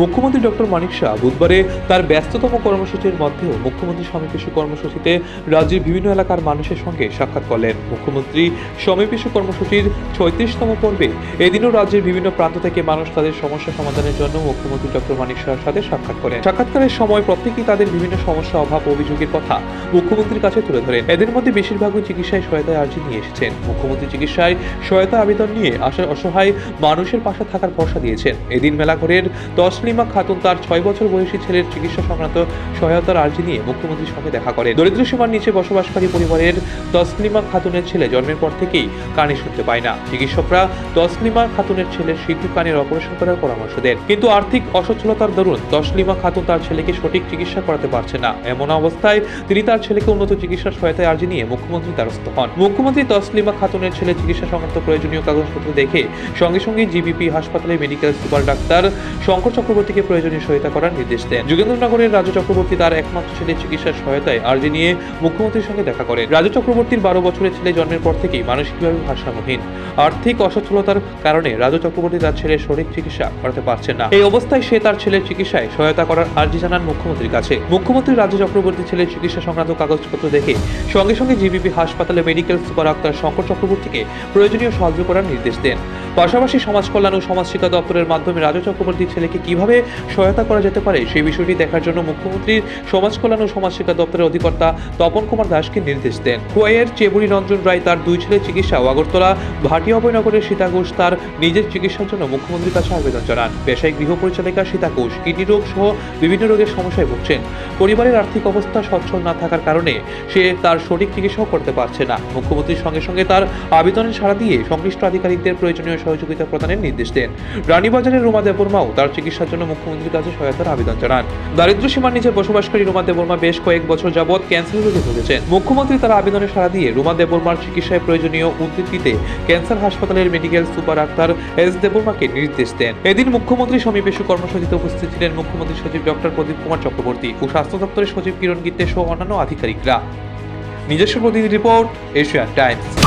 মুখ্যমন্ত্রী ডক্টর মানিক শাহ বুধবারে তার ব্যস্ততম কর্মসূচির মধ্যেও মুখ্যমন্ত্রী সমীপেশু কর্মসূচিতে রাজ্যের বিভিন্ন এলাকার মানুষের সঙ্গে সাক্ষাৎ করলেন। মুখ্যমন্ত্রী সমীপেশু কর্মসূচির ৩৬তম পর্বে এদিনও রাজ্যের বিভিন্ন প্রান্ত থেকে মানুষ তাদের সমস্যা সমাধানের জন্য মুখ্যমন্ত্রী ডক্টর মানিক শাহের সাথে সাক্ষাৎ করেন। সাক্ষাৎকারের সময় প্রত্যেকেই তাদের বিভিন্ন সমস্যা, অভাব, অভিযোগের কথা মুখ্যমন্ত্রীর কাছে তুলে ধরেন। এদের মধ্যে বেশিরভাগই চিকিৎসায় সহায়তায় আর্জি নিয়ে এসেছেন। মুখ্যমন্ত্রী চিকিৎসায় সহায়তা আবেদন নিয়ে আসা অসহায় মানুষের পাশে থাকার ভরসা দিয়েছেন। এদিন মেলাঘরের তসলিমা খাতুন তার ৬ বছর বয়সী ছেলের চিকিৎসা সংক্রান্ত সহায়তার আর্জি নিয়ে মুখ্যমন্ত্রীর সঙ্গে দেখা করেন। দরিদ্র সীমার নিচে বসবাসকারী পরিবারের তসলিমা খাতুনের ছেলে জন্মের পর থেকেই কানে শুনতে পায় না। চিকিৎসকরা তসলিমা খাতুনের ছেলের শীঘ্র কানের অপারেশন করার পরামর্শ দেন, কিন্তু আর্থিক অসচ্ছলতার দরুন তসলিমা খাতুন তার ছেলেকে সঠিক চিকিৎসা করাতে পারছে না। এমন অবস্থায় তিনি তার ছেলেকে উন্নত চিকিৎসার সহায়তায় আর্জি নিয়ে মুখ্যমন্ত্রীর দ্বারস্থ হন। মুখ্যমন্ত্রী তসলিমা খাতুনের ছেলে চিকিৎসা সংক্রান্ত প্রয়োজনীয় কাগজপত্র দেখে সঙ্গে সঙ্গে জিবিপি হাসপাতালের মেডিকেল সুপার ডাক্তার শঙ্কর চক্রবর্তীকে প্রয়োজনীয় সহায়তা করার নির্দেশ দেন। যোগেন্দ্রনগরের রাজু চক্রবর্তী তার একমাত্র ছেলের চিকিৎসার সহায়তায় আর্জি নিয়ে মুখ্যমন্ত্রীর সঙ্গে দেখা করেন। রাজু চক্রবর্তীর ১২ বছরের ছেলে জন্মের পর থেকেই মানসিকভাবে ভারসাম্যহীন। আর্থিক অসচ্ছলতার কারণে রাজু চক্রবর্তী তার ছেলের সঠিক চিকিৎসা করাতে পারছেন না। এই অবস্থায় সে তার ছেলের চিকিৎসায় সহায়তা করার আর্জি জানান মুখ্যমন্ত্রীর কাছে। মুখ্যমন্ত্রী রাজু চক্রবর্তী ছেলের চিকিৎসা সংক্রান্ত কাগজপত্র দেখে সঙ্গে সঙ্গে জিবিপি হাসপাতালে মেডিকেল সুপার ডাক্তার শঙ্কর চক্রবর্তীকে প্রয়োজনীয় সাহায্য করার নির্দেশ দেন। পাশাপাশি সমাজ কল্যাণ ও সমাজ শিক্ষা দপ্তরের মাধ্যমে রাজু চক্রবর্তীর ছেলেকে কিভাবে সহায়তা করা যেতে পারে সেই বিষয়টি দেখার জন্য মুখ্যমন্ত্রীর সমাজ কল্যাণ ও সমাজ শিক্ষা দপ্তরের অধিকর্তা তপন কুমার দাসকে নির্দেশ দেন। খোয়াইয়ের চেবুরি রঞ্জন রায় তার ২ ছেলের চিকিৎসা ও আগরতলা ভাটিয়া অভয়নগরের সীতা ঘোষ তার নিজের চিকিৎসার জন্য মুখ্যমন্ত্রীর কাছে আবেদন জানান। পেশায় গৃহ পরিচালিকা সীতা ঘোষ কিডনি রোগ সহ বিভিন্ন রোগের সমস্যায় ভুগছেন। পরিবারের আর্থিক অবস্থা সচ্ছল না থাকার কারণে সে তার সঠিক চিকিৎসাও করতে পারছে না। মুখ্যমন্ত্রীর সঙ্গে সঙ্গে তার আবেদনে সাড়া দিয়ে সংশ্লিষ্ট আধিকারিকদের প্রয়োজনীয় সহযোগিতা প্রদানের নির্দেশ দেন। রানীবাজারের রুমা দেববর্মাও তার চিকিৎসার জন্য মুখ্যমন্ত্রীর কাছে সহায়তার আবেদন জানান। দারিদ্র্য সীমার নিচে বসবাসকারী রুমা দেববর্মা বেশ কয়েক বছর যাবৎ ক্যান্সার রোগে ভুগেছেন। মুখ্যমন্ত্রী তার আবেদনে সাড়া দিয়ে রুমা দেববর্মার চিকিৎসায় প্রয়োজনীয় উদ্যোগ নিতে ক্যান্সার হাসপাতালের মেডিকেল সুপার ডাক্তার এস দেববর্মাকে নির্দেশ দেন। এদিন মুখ্যমন্ত্রী সমীপেশু কর্মসূচিতে উপস্থিত ছিলেন মুখ্যমন্ত্রী সচিব ডক্টর প্রদীপ কুমার চক্রবর্তী ও স্বাস্থ্য দপ্তরের সচিব কিরণ গীতে সহ অন্যান্য আধিকারিকরা। নিজস্ব প্রতিনিধি রিপোর্ট, এশিয়ান টাইমস।